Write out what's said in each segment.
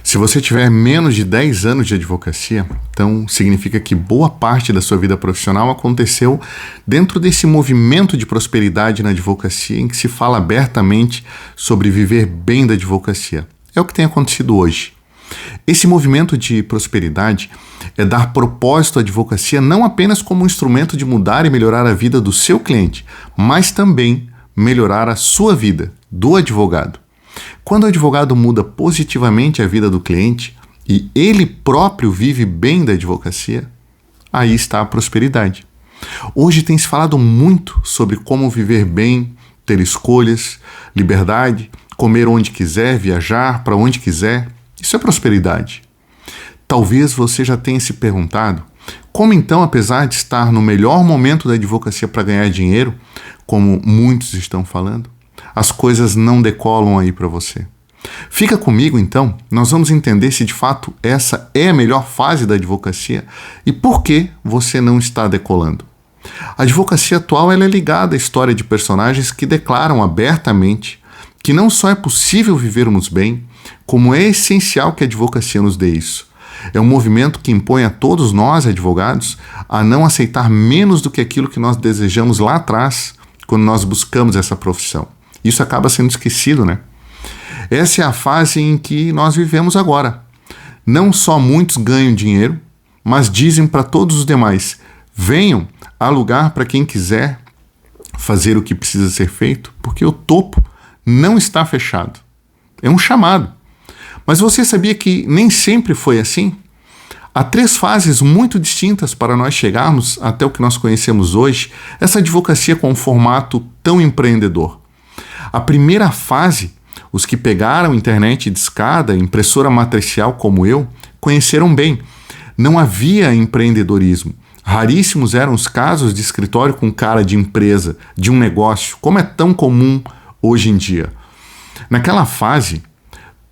Se você tiver menos de 10 anos de advocacia, então significa que boa parte da sua vida profissional aconteceu dentro desse movimento de prosperidade na advocacia em que se fala abertamente sobre viver bem da advocacia. É o que tem acontecido hoje. Esse movimento de prosperidade é dar propósito à advocacia não apenas como um instrumento de mudar e melhorar a vida do seu cliente, mas também melhorar a sua vida, do advogado. Quando o advogado muda positivamente a vida do cliente e ele próprio vive bem da advocacia, aí está a prosperidade. Hoje tem se falado muito sobre como viver bem, ter escolhas, liberdade, comer onde quiser, viajar para onde quiser. Isso é prosperidade. Talvez você já tenha se perguntado como então, apesar de estar no melhor momento da advocacia para ganhar dinheiro, como muitos estão falando, as coisas não decolam aí para você. Fica comigo então, nós vamos entender se de fato essa é a melhor fase da advocacia e por que você não está decolando. A advocacia atual ela é ligada à história de personagens que declaram abertamente que não só é possível vivermos bem, como é essencial que a advocacia nos dê isso. É um movimento que impõe a todos nós, advogados, a não aceitar menos do que aquilo que nós desejamos lá atrás, quando nós buscamos essa profissão. Isso acaba sendo esquecido, né? Essa é a fase em que nós vivemos agora. Não só muitos ganham dinheiro, mas dizem para todos os demais: venham, há lugar para quem quiser fazer o que precisa ser feito, porque o topo não está fechado. É um chamado. Mas você sabia que nem sempre foi assim? Há 3 fases muito distintas para nós chegarmos até o que nós conhecemos hoje, essa advocacia com um formato tão empreendedor. A primeira fase, os que pegaram internet de escada, impressora matricial como eu, conheceram bem. Não havia empreendedorismo. Raríssimos eram os casos de escritório com cara de empresa, de um negócio, como é tão comum hoje em dia. Naquela fase,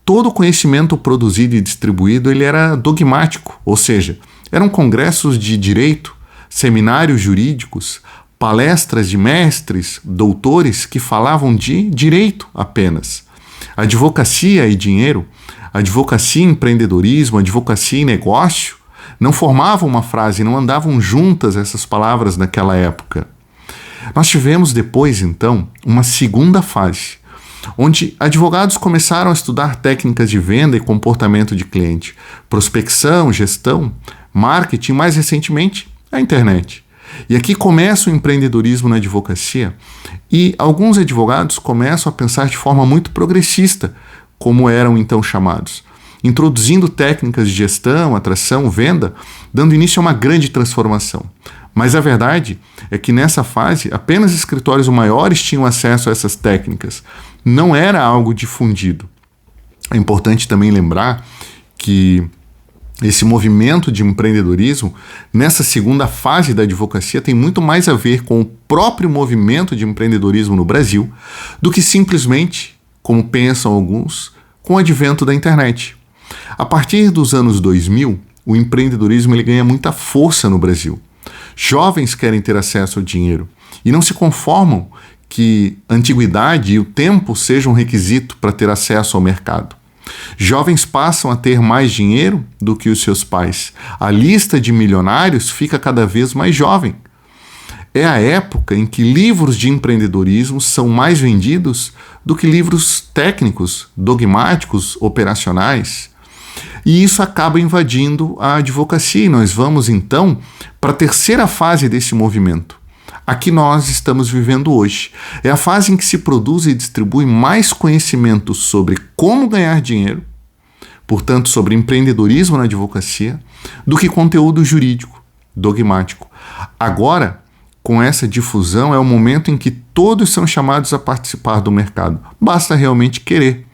todo o conhecimento produzido e distribuído ele era dogmático, ou seja, eram congressos de direito, seminários jurídicos, palestras de mestres, doutores que falavam de direito apenas. Advocacia e dinheiro, advocacia e empreendedorismo, advocacia e negócio, não formavam uma frase, não andavam juntas essas palavras naquela época. Nós tivemos depois, então, uma segunda fase, onde advogados começaram a estudar técnicas de venda e comportamento de cliente, prospecção, gestão, marketing, mais recentemente, a internet. E aqui começa o empreendedorismo na advocacia e alguns advogados começam a pensar de forma muito progressista, como eram então chamados, introduzindo técnicas de gestão, atração, venda, dando início a uma grande transformação. Mas a verdade é que nessa fase apenas escritórios maiores tinham acesso a essas técnicas. Não era algo difundido. É importante também lembrar que esse movimento de empreendedorismo, nessa segunda fase da advocacia, tem muito mais a ver com o próprio movimento de empreendedorismo no Brasil do que simplesmente, como pensam alguns, com o advento da internet. A partir dos anos 2000, o empreendedorismo ele ganha muita força no Brasil. Jovens querem ter acesso ao dinheiro e não se conformam que a antiguidade e o tempo sejam um requisito para ter acesso ao mercado. Jovens passam a ter mais dinheiro do que os seus pais. A lista de milionários fica cada vez mais jovem. É a época em que livros de empreendedorismo são mais vendidos do que livros técnicos, dogmáticos, operacionais. E isso acaba invadindo a advocacia. E nós vamos, então, para a terceira fase desse movimento. A que nós estamos vivendo hoje. É a fase em que se produz e distribui mais conhecimento sobre como ganhar dinheiro, portanto, sobre empreendedorismo na advocacia, do que conteúdo jurídico, dogmático. Agora, com essa difusão, é o momento em que todos são chamados a participar do mercado. Basta realmente querer.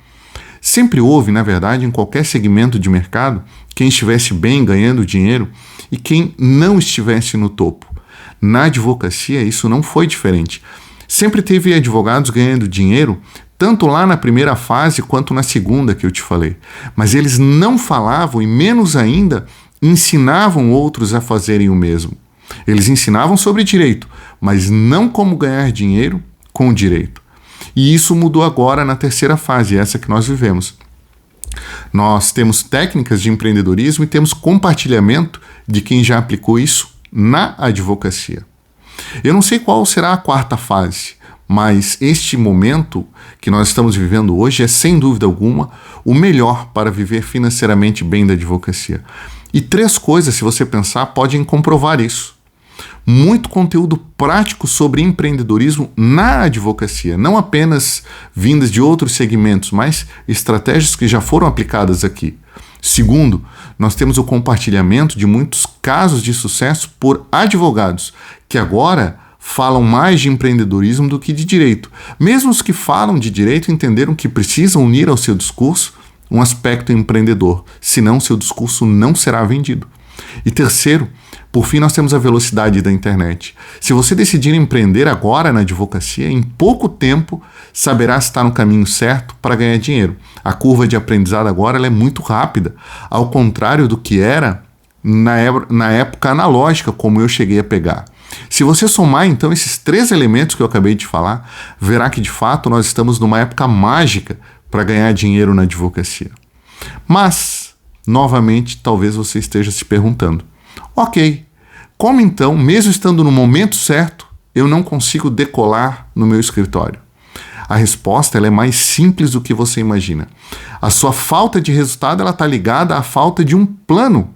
Sempre houve, na verdade, em qualquer segmento de mercado, quem estivesse bem ganhando dinheiro e quem não estivesse no topo. Na advocacia, isso não foi diferente. Sempre teve advogados ganhando dinheiro, tanto lá na primeira fase quanto na segunda que eu te falei. Mas eles não falavam e, menos ainda, ensinavam outros a fazerem o mesmo. Eles ensinavam sobre direito, mas não como ganhar dinheiro com o direito. E isso mudou agora na terceira fase, essa que nós vivemos. Nós temos técnicas de empreendedorismo e temos compartilhamento de quem já aplicou isso na advocacia. Eu não sei qual será a quarta fase, mas este momento que nós estamos vivendo hoje é, sem dúvida alguma, o melhor para viver financeiramente bem da advocacia. E 3 coisas, se você pensar, podem comprovar isso. Muito conteúdo prático sobre empreendedorismo na advocacia, não apenas vindas de outros segmentos, mas estratégias que já foram aplicadas aqui. Segundo, nós temos o compartilhamento de muitos casos de sucesso por advogados, que agora falam mais de empreendedorismo do que de direito. Mesmo os que falam de direito entenderam que precisam unir ao seu discurso um aspecto empreendedor, senão seu discurso não será vendido. E terceiro, por fim, nós temos a velocidade da internet. Se você decidir empreender agora na advocacia, em pouco tempo saberá se está no caminho certo para ganhar dinheiro. A curva de aprendizado agora ela é muito rápida, ao contrário do que era na época analógica, como eu cheguei a pegar. Se você somar, então, esses 3 elementos que eu acabei de falar, verá que, de fato, nós estamos numa época mágica para ganhar dinheiro na advocacia. Mas, novamente, talvez você esteja se perguntando, ok, como então, mesmo estando no momento certo, eu não consigo decolar no meu escritório? A resposta ela é mais simples do que você imagina. A sua falta de resultado está ligada à falta de um plano.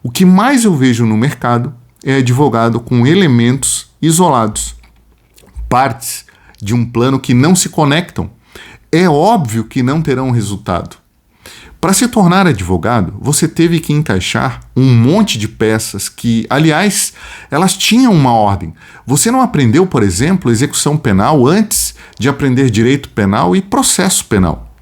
O que mais eu vejo no mercado é advogado com elementos isolados, partes de um plano que não se conectam. É óbvio que não terão resultado. Para se tornar advogado, você teve que encaixar um monte de peças que, aliás, elas tinham uma ordem. Você não aprendeu, por exemplo, execução penal antes de aprender direito penal e processo penal.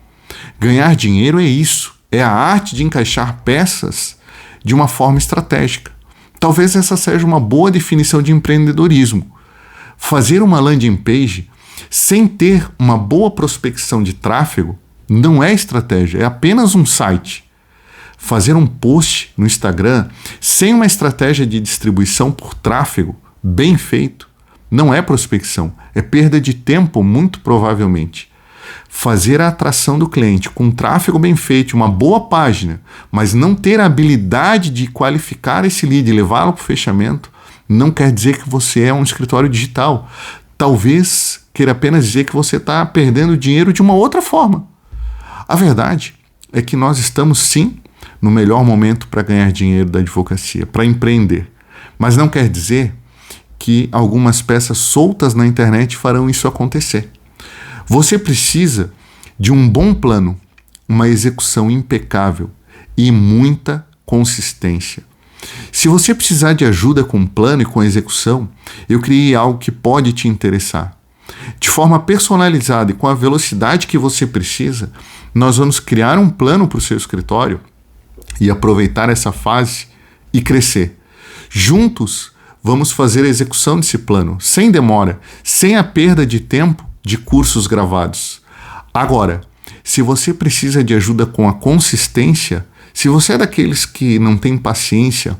Ganhar dinheiro é isso, é a arte de encaixar peças de uma forma estratégica. Talvez essa seja uma boa definição de empreendedorismo. Fazer uma landing page sem ter uma boa prospecção de tráfego não é estratégia, é apenas um site. Fazer um post no Instagram sem uma estratégia de distribuição por tráfego bem feito não é prospecção, é perda de tempo, muito provavelmente. Fazer a atração do cliente com tráfego bem feito, uma boa página, mas não ter a habilidade de qualificar esse lead e levá-lo para o fechamento, não quer dizer que você é um escritório digital. Talvez queira apenas dizer que você está perdendo dinheiro de uma outra forma. A verdade é que nós estamos, sim, no melhor momento para ganhar dinheiro da advocacia, para empreender. Mas não quer dizer que algumas peças soltas na internet farão isso acontecer. Você precisa de um bom plano, uma execução impecável e muita consistência. Se você precisar de ajuda com o plano e com a execução, eu criei algo que pode te interessar. De forma personalizada e com a velocidade que você precisa, nós vamos criar um plano para o seu escritório e aproveitar essa fase e crescer. Juntos, vamos fazer a execução desse plano, sem demora, sem a perda de tempo de cursos gravados. Agora, se você precisa de ajuda com a consistência, se você é daqueles que não tem paciência,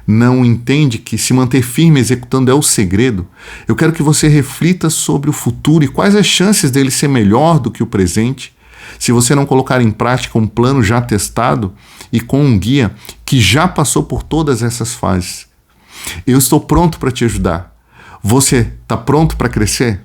não entende que se manter firme executando é o segredo, eu quero que você reflita sobre o futuro e quais as chances dele ser melhor do que o presente, se você não colocar em prática um plano já testado e com um guia que já passou por todas essas fases. Eu estou pronto para te ajudar. Você está pronto para crescer?